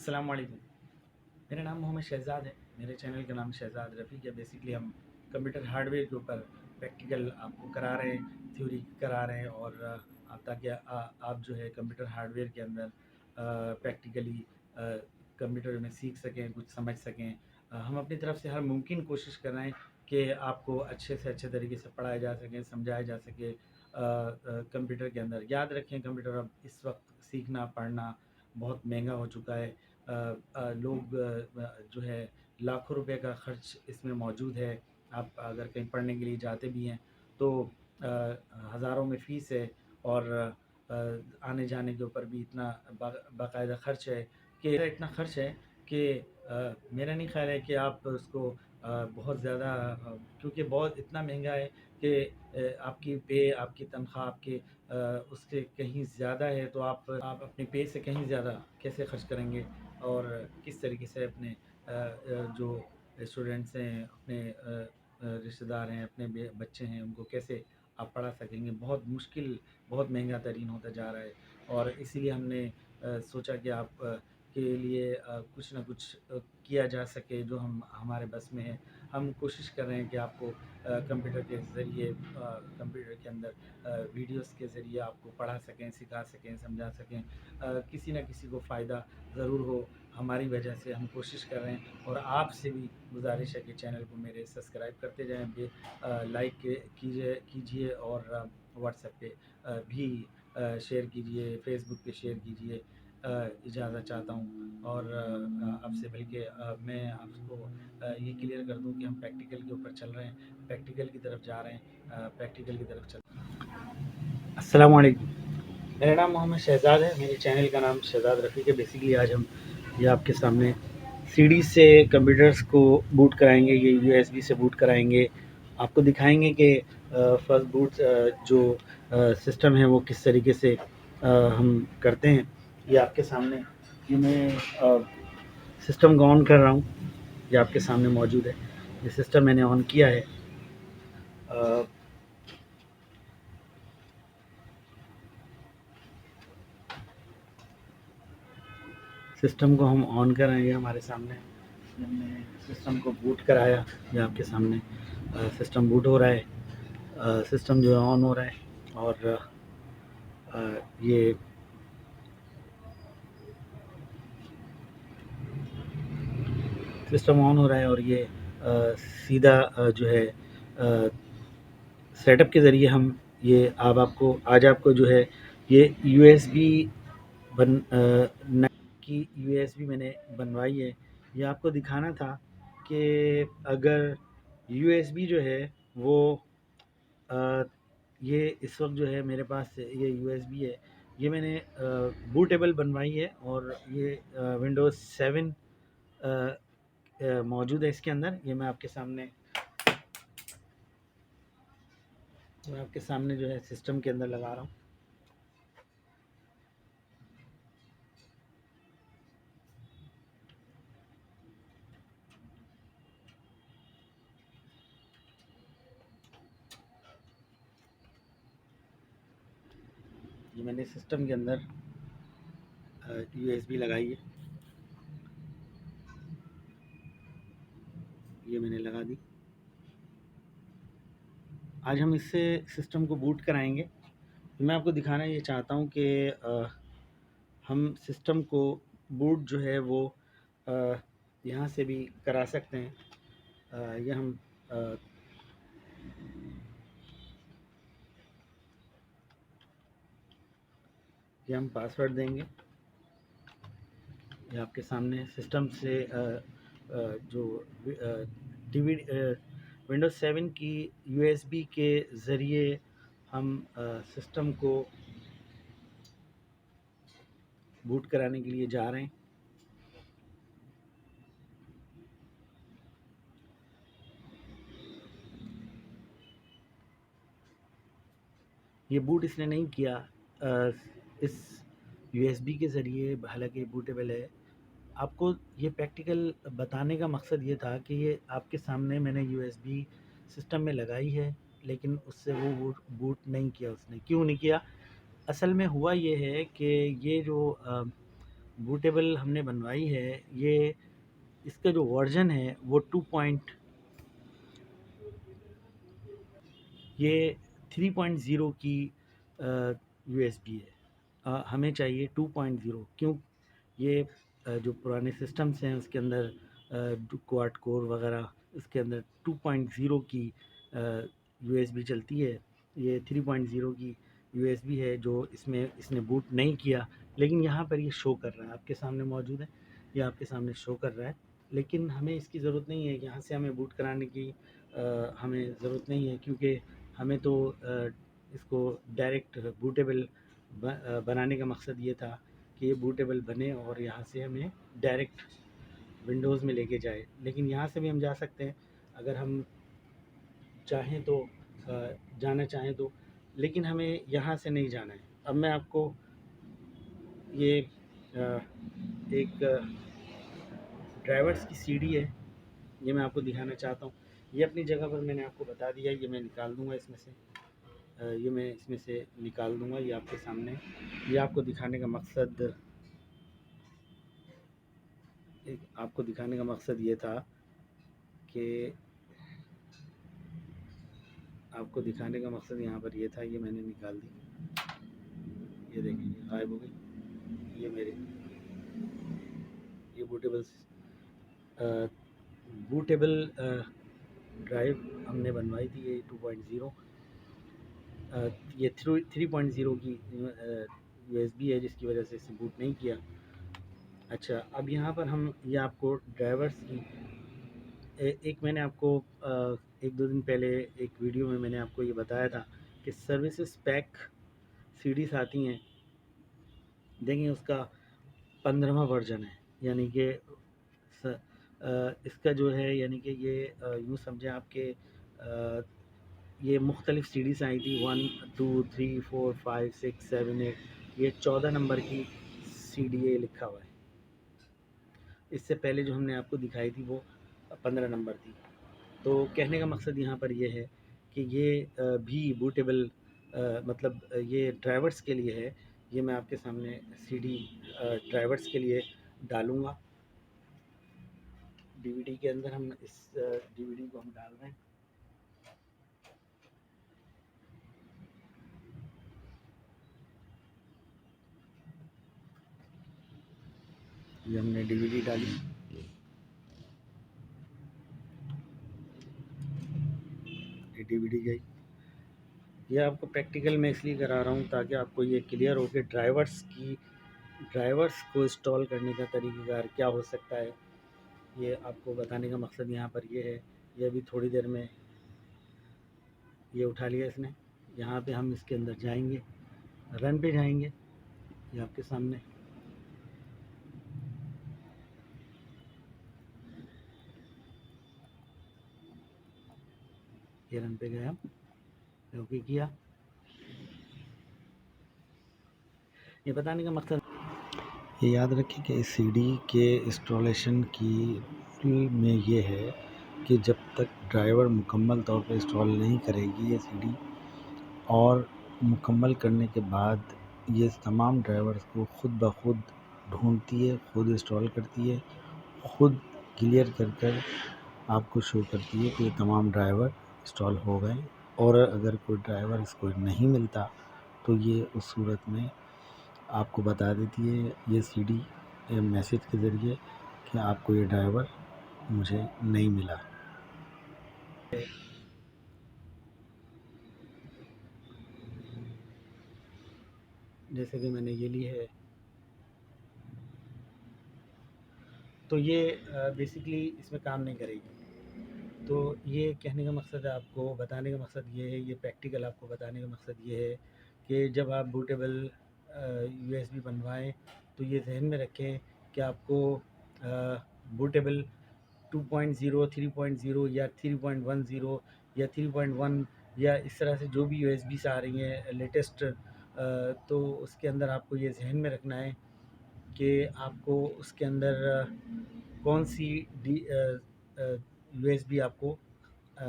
अस्सलाम वालेकुम। मेरा नाम मोहम्मद शहज़ाद है। मेरे चैनल का नाम शहज़ाद रफ़ीक है। बेसिकली हम कंप्यूटर हार्डवेयर के ऊपर प्रैक्टिकल आपको करा रहे हैं, थ्योरी करा रहे हैं और ताकि आप जो है कंप्यूटर हार्डवेयर के अंदर प्रैक्टिकली कंप्यूटर में सीख सकें, कुछ समझ सकें। हम अपनी तरफ से हर मुमकिन कोशिश कर रहे हैं कि आपको अच्छे से अच्छे तरीके से पढ़ाया जा सके, समझाया जा सके कंप्यूटर के अंदर। याद रखें, कंप्यूटर अब इस वक्त सीखना पढ़ना बहुत महंगा हो चुका है। लोग जो है लाखों रुपए का खर्च इसमें मौजूद है। आप अगर कहीं पढ़ने के लिए जाते भी हैं तो हज़ारों में फ़ीस है और आने जाने के ऊपर भी इतना बाकायदा ख़र्च है कि इतना ख़र्च है कि मेरा नहीं ख़्याल है कि आप उसको बहुत ज़्यादा क्योंकि बहुत इतना महंगा है कि आपकी पे, आपकी तनख्वाह आपके उसके कहीं ज़्यादा है, तो आप अपने पे से कहीं ज़्यादा कैसे ख़र्च करेंगे और किस तरीके से अपने जो स्टूडेंट्स हैं, अपने रिश्तेदार हैं, अपने बच्चे हैं, उनको कैसे आप पढ़ा सकेंगे। बहुत मुश्किल, बहुत महंगा तरीन होता जा रहा है और इसीलिए हमने सोचा कि आप के लिए कुछ ना कुछ किया जा सके जो हमारे बस में है। हम कोशिश कर रहे हैं कि आपको कंप्यूटर के ज़रिए कंप्यूटर के अंदर वीडियोस के ज़रिए आपको पढ़ा सकें, सिखा सकें, समझा सकें। किसी न किसी को फ़ायदा ज़रूर हो, हमारी वजह से हम कोशिश कर रहे हैं और आपसे भी गुजारिश है कि चैनल को मेरे सब्सक्राइब करते जाएँ, लाइक कीजिए और व्हाट्सएप पे भी शेयर कीजिए, फेसबुक पे शेयर कीजिए। इजाज़त चाहता हूँ और आपसे बल्कि मैं आपको ये क्लियर कर दूँ कि हम प्रैक्टिकल के ऊपर चल रहे हैं, प्रैक्टिकल की तरफ जा रहे हैं, प्रैक्टिकल की तरफ चल। अस्सलाम वालेकुम। मेरा नाम मोहम्मद शहज़ाद है। मेरे चैनल का नाम शहज़ाद रफ़ीक है। बेसिकली आज हम ये आपके सामने सीडी से कंप्यूटर्स को बूट कराएंगे, ये यूएसबी से बूट कराएंगे। आपको दिखाएंगे कि फर्स्ट बूट जो सिस्टम है वो किस तरीके से हम करते हैं। ये आपके सामने ये मैं सिस्टम को ऑन कर रहा हूँ, ये आपके सामने मौजूद है। ये सिस्टम मैंने ऑन किया है। सिस्टम को हम ऑन कर रहे हैं, हमारे सामने हमने सिस्टम को बूट कराया। ये आपके सामने सिस्टम बूट हो रहा है, सिस्टम जो है ऑन हो रहा है और ये सिस्टम ऑन हो रहा है और ये सीधा जो है सेटअप के ज़रिए हम ये आज आपको जो है ये यूएसबी की यूएसबी मैंने बनवाई है। ये आपको दिखाना था कि अगर यूएसबी जो है वो ये इस वक्त जो है मेरे पास ये यूएसबी है, ये मैंने बूटेबल बनवाई है और ये विंडोज़ 7 मौजूद है इसके अंदर। ये मैं आपके सामने जो है सिस्टम के अंदर लगा रहा हूँ। ये मैंने सिस्टम के अंदर यूएसबी लगाई है, ये मैंने लगा दी। आज हम इससे सिस्टम को बूट कराएंगे। मैं आपको दिखाना ये चाहता हूँ कि हम सिस्टम को बूट जो है वो यहाँ से भी करा सकते हैं। ये हम पासवर्ड देंगे। ये आपके सामने सिस्टम से जो टीवी विंडोज़ 7 की यूएसबी के ज़रिए हम सिस्टम को बूट कराने के लिए जा रहे हैं। ये बूट इसने नहीं किया इस यूएसबी के ज़रिए, हालांकि बूटेबल है। आपको ये प्रैक्टिकल बताने का मकसद ये था कि ये आपके सामने मैंने यूएसबी सिस्टम में लगाई है, लेकिन उससे वो बूट नहीं किया। उसने क्यों नहीं किया? असल में हुआ ये है कि ये जो बूटेबल हमने बनवाई है, ये इसका जो वर्जन है वो 3.0 की USB है। हमें चाहिए 2.0। क्यों? ये जो पुराने सिस्टम्स हैं उसके अंदर क्वाड कोर वगैरह, इसके अंदर 2.0 की USB चलती है। ये 3.0 की USB है जो इसने बूट नहीं किया, लेकिन यहाँ पर ये शो कर रहा है, आपके सामने मौजूद है, ये आपके सामने शो कर रहा है। लेकिन हमें इसकी ज़रूरत नहीं है, यहाँ से हमें बूट कराने की हमें ज़रूरत नहीं है, क्योंकि हमें तो इसको डायरेक्ट बूटेबल बनाने का मकसद ये था कि ये बूटेबल बने और यहाँ से हमें डायरेक्ट विंडोज़ में लेके जाए। लेकिन यहाँ से भी हम जा सकते हैं अगर हम चाहें तो, जाना चाहें तो, लेकिन हमें यहाँ से नहीं जाना है। अब मैं आपको ये एक ड्राइवर्स की सीडी है, ये मैं आपको दिखाना चाहता हूँ। ये अपनी जगह पर मैंने आपको बता दिया, ये मैं निकाल दूँगा इसमें से, ये मैं इसमें से निकाल दूँगा, ये आपके सामने। ये आपको दिखाने का मकसद ये था कि आपको दिखाने का मकसद यहाँ पर ये था, ये मैंने निकाल दी, ये देखें ये गायब हो गई। ये मेरे ये बूटेबल ड्राइव हमने बनवाई थी, ये 2.0, ये 3.0 की USB है, जिसकी वजह से इसे बूट नहीं किया। अच्छा, अब यहाँ पर हम ये आपको ड्राइवर्स की एक मैंने आपको 1-2 दिन पहले एक वीडियो में मैंने आपको ये बताया था कि सर्विसेज पैक सीडीज आती हैं, देखें उसका 15वां वर्जन है, यानी कि इसका जो है, यानी कि ये यूँ समझें आपके ये मुख्तलिफ़ सीडीज़ आई थी, 1 2 3 4 5 6 7 8, ये 14 नंबर की सीडी ए लिखा हुआ है। इससे पहले जो हमने आपको दिखाई थी वो 15 नंबर थी। तो कहने का मकसद यहाँ पर ये है कि ये भी बूटेबल मतलब ये ड्राइवर्स के लिए है। ये मैं आपके सामने सीडी ड्राइवर्स के लिए डालूँगा। डीवीडी के अंदर हम इस डीवीडी को हम डाल रहे हैं। ये हमने डीवीडी डाली, ये डीवीडी गई। ये आपको प्रैक्टिकल मैं इसलिए करा रहा हूँ ताकि आपको ये क्लियर हो कि ड्राइवर्स को इंस्टॉल करने का तरीक़ाकार क्या हो सकता है। ये आपको बताने का मकसद यहाँ पर ये है। ये अभी थोड़ी देर में ये उठा लिया इसने। यहाँ पे हम इसके अंदर जाएंगे, रन पे जाएंगे, ये आपके सामने। ये रन पे गए, हम ओके किया। ये बताने का मकसद ये याद रखें कि इस सीडी के इंस्टॉलेशन की में ये है कि जब तक ड्राइवर मुकम्मल तौर पर इंस्टॉल नहीं करेगी ये सीडी, और मुकम्मल करने के बाद ये तमाम ड्राइवर्स को ख़ुद ब खुद ढूंढती है, ख़ुद इंस्टॉल करती है, ख़ुद क्लियर कर आपको शो करती है कि ये तमाम ड्राइवर इंस्टॉल हो गए। और अगर कोई ड्राइवर इसको नहीं मिलता तो ये उस सूरत में आपको बता देती है ये सीडी मैसेज के ज़रिए कि आपको ये ड्राइवर मुझे नहीं मिला। जैसे कि मैंने ये ली है, तो ये बेसिकली इसमें काम नहीं करेगी। तो ये कहने का मकसद है, आपको बताने का मकसद ये है, ये प्रैक्टिकल आपको बताने का मकसद ये है कि जब आप बूटेबल USB बनवाएं तो ये जहन में रखें कि आपको बूटेबल 2.0, 3.0 या 3.10 या 3.1 या इस तरह से जो भी USBs आ रही हैं लेटेस्ट, तो उसके अंदर आपको ये जहन में रखना है कि आपको उसके अंदर कौन सी USB आपको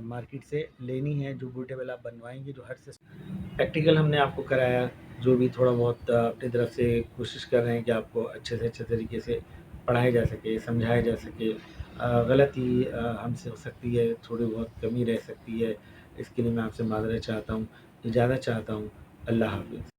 मार्केट से लेनी है, जो बूटेबल आप बनवाएंगे, जो हर सिस्टम प्रैक्टिकल हमने आपको कराया جو بھی تھوڑا بہت اپنی طرف سے کوشش کر رہے ہیں کہ آپ کو اچھے سے اچھے طریقے سے پڑھایا جا سکے، سمجھایا جا سکے۔ غلطی ہم سے ہو سکتی ہے، تھوڑی بہت کمی رہ سکتی ہے، اس کے لیے میں آپ سے معذرت چاہتا ہوں، اجازت چاہتا ہوں۔ اللہ حافظ۔